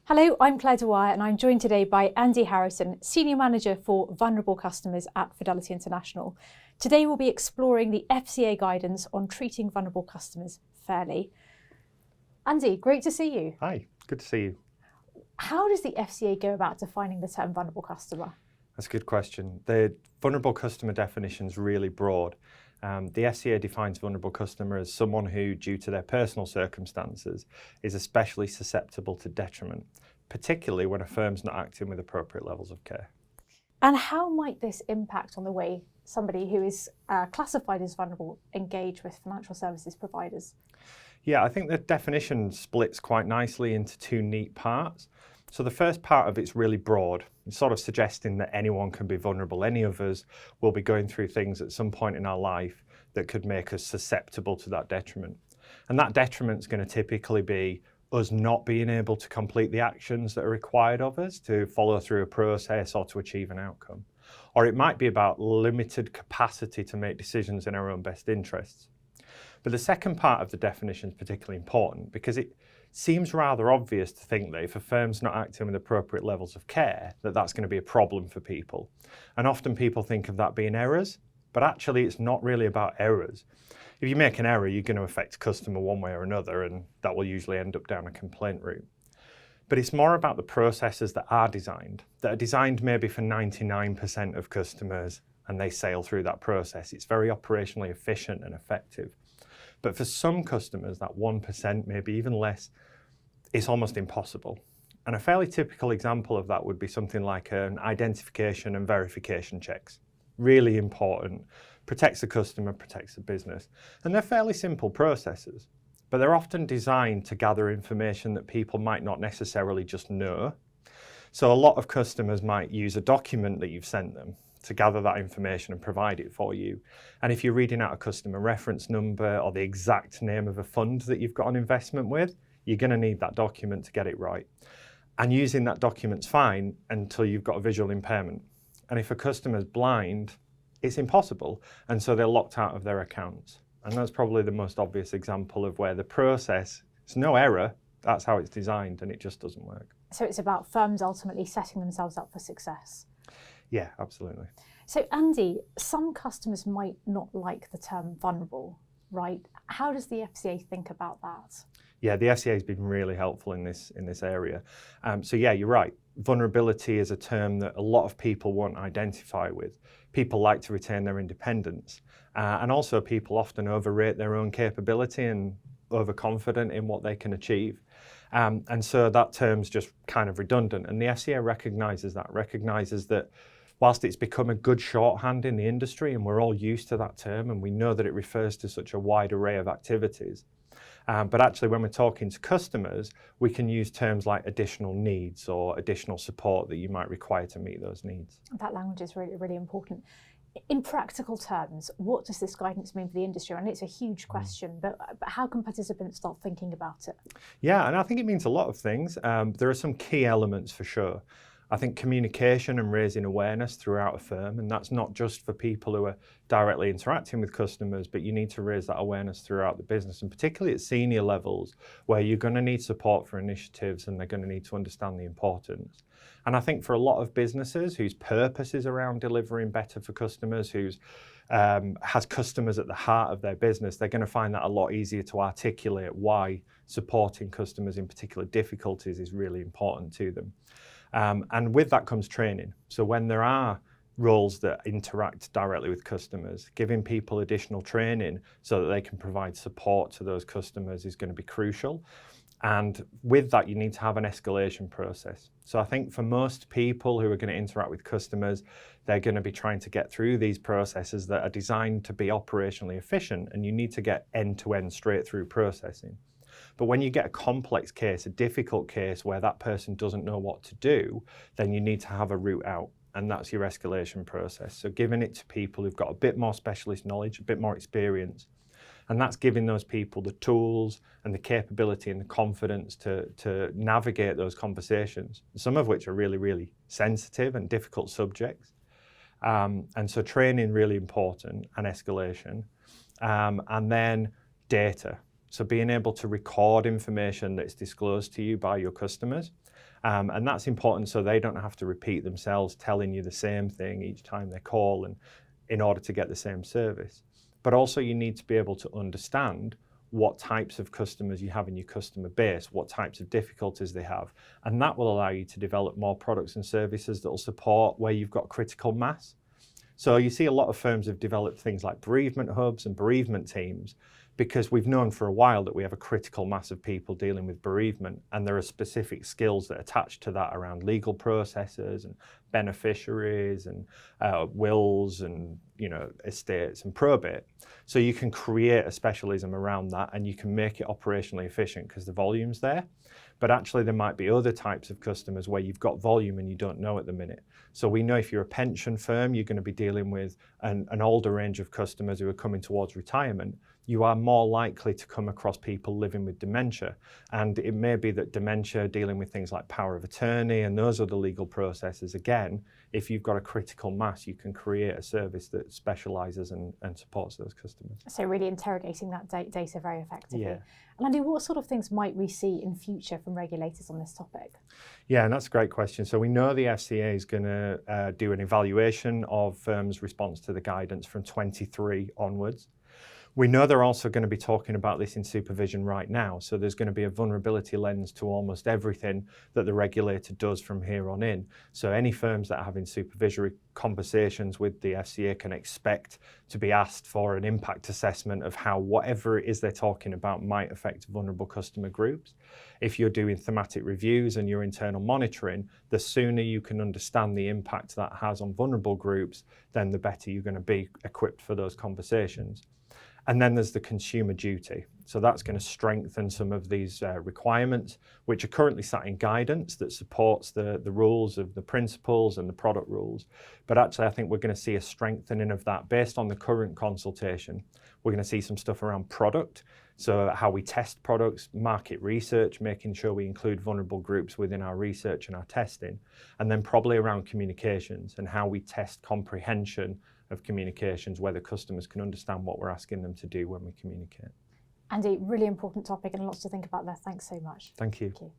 Hello, I'm Claire Dwyer and I'm joined today by Andy Harrison, Senior Manager for Vulnerable Customers at Fidelity International. Today we'll be exploring the FCA guidance on treating vulnerable customers fairly. Andy, great to see you. Hi, good to see you. How does the FCA go about defining the term vulnerable customer? That's a good question. The vulnerable customer definition is really broad. The FCA defines vulnerable customer as someone who, due to their personal circumstances, is especially susceptible to detriment, particularly when a firm's not acting with appropriate levels of care. And how might this impact on the way somebody who is classified as vulnerable engage with financial services providers? Yeah, I think the definition splits quite nicely into two neat parts. So the first part of it's really broad. It's sort of suggesting that anyone can be vulnerable. Any of us will be going through things at some point in our life that could make us susceptible to that detriment. And that detriment is going to typically be us not being able to complete the actions that are required of us to follow through a process or to achieve an outcome. Or it might be about limited capacity to make decisions in our own best interests. But the second part of the definition is particularly important because it seems rather obvious to think that if a firm's not acting with appropriate levels of care, that that's going to be a problem for people. And often people think of that being errors, but actually it's not really about errors. If you make an error, you're going to affect a customer one way or another, and that will usually end up down a complaint route. But it's more about the processes that are designed maybe for 99% of customers, and they sail through that process. It's very operationally efficient and effective. But for some customers, that 1%, maybe even less, is almost impossible. And a fairly typical example of that would be something like an identification and verification checks. Really important, protects the customer, protects the business. And they're fairly simple processes, but they're often designed to gather information that people might not necessarily just know. So a lot of customers might use a document that you've sent them to gather that information and provide it for you. And if you're reading out a customer reference number or the exact name of a fund that you've got an investment with, you're going to need that document to get it right. And using that document's fine until you've got a visual impairment. And if a customer's blind, it's impossible. And so they're locked out of their accounts. And that's probably the most obvious example of where the process, it's no error, that's how it's designed, and it just doesn't work. So it's about firms ultimately setting themselves up for success. Yeah, absolutely. So Andy, some customers might not like the term vulnerable, right? How does the FCA think about that? Yeah, the FCA has been really helpful in this area. So yeah, you're right. Vulnerability is a term that a lot of people won't identify with. People like to retain their independence. And also people often overrate their own capability and overconfident in what they can achieve. And so that term's just kind of redundant. And the FCA recognises that whilst it's become a good shorthand in the industry and we're all used to that term and we know that it refers to such a wide array of activities, but actually when we're talking to customers, we can use terms like additional needs or additional support that you might require to meet those needs. That language is really, really important. In practical terms, what does this guidance mean for the industry? And it's a huge question, but how can participants start thinking about it? Yeah, and I think it means a lot of things. There are some key elements for sure. I think communication and raising awareness throughout a firm, and that's not just for people who are directly interacting with customers, but you need to raise that awareness throughout the business, and particularly at senior levels where you're going to need support for initiatives and they're going to need to understand the importance. And I think for a lot of businesses whose purpose is around delivering better for customers, whose has customers at the heart of their business, they're going to find that a lot easier to articulate why supporting customers in particular difficulties is really important to them. And with that comes training. So when there are roles that interact directly with customers, giving people additional training so that they can provide support to those customers is going to be crucial. And with that, you need to have an escalation process. So I think for most people who are going to interact with customers, they're going to be trying to get through these processes that are designed to be operationally efficient, and you need to get end-to-end straight through processing. But when you get a complex case, a difficult case where that person doesn't know what to do, then you need to have a route out, and that's your escalation process. So giving it to people who've got a bit more specialist knowledge, a bit more experience, and that's giving those people the tools and the capability and the confidence to navigate those conversations, some of which are really, really sensitive and difficult subjects. And so training really important, and escalation. And then data. So being able to record information that's disclosed to you by your customers And that's important so they don't have to repeat themselves telling you the same thing each time they call and in order to get the same service. But also you need to be able to understand what types of customers you have in your customer base, what types of difficulties they have. And that will allow you to develop more products and services that will support where you've got critical mass. So you see a lot of firms have developed things like bereavement hubs and bereavement teams because we've known for a while that we have a critical mass of people dealing with bereavement, and there are specific skills that attach to that around legal processes and beneficiaries and wills and estates and probate. So you can create a specialism around that and you can make it operationally efficient because the volume's there. But actually there might be other types of customers where you've got volume and you don't know at the minute. So we know if you're a pension firm, you're going to be dealing with an older range of customers who are coming towards retirement. You are more likely to come across people living with dementia. And it may be that dementia, dealing with things like power of attorney and those other legal processes, again, if you've got a critical mass, you can create a service that specialises and supports those customers. So really interrogating that data very effectively. Yeah. And Andy, what sort of things might we see in future from regulators on this topic? Yeah, and that's a great question. So we know the FCA is going to do an evaluation of firms' response to the guidance from 23 onwards. We know they're also going to be talking about this in supervision right now. So there's going to be a vulnerability lens to almost everything that the regulator does from here on in. So any firms that are having supervisory conversations with the FCA can expect to be asked for an impact assessment of how whatever it is they're talking about might affect vulnerable customer groups. If you're doing thematic reviews and your internal monitoring, the sooner you can understand the impact that has on vulnerable groups, then the better you're going to be equipped for those conversations. And then there's the consumer duty. So that's going to strengthen some of these requirements, which are currently sat in guidance that supports the rules of the principles and the product rules. But actually, I think we're going to see a strengthening of that based on the current consultation. We're going to see some stuff around product. So how we test products, market research, making sure we include vulnerable groups within our research and our testing. And then probably around communications and how we test comprehension of communications, whether customers can understand what we're asking them to do when we communicate. Andy, really important topic and lots to think about there. Thanks so much. Thank you. Thank you.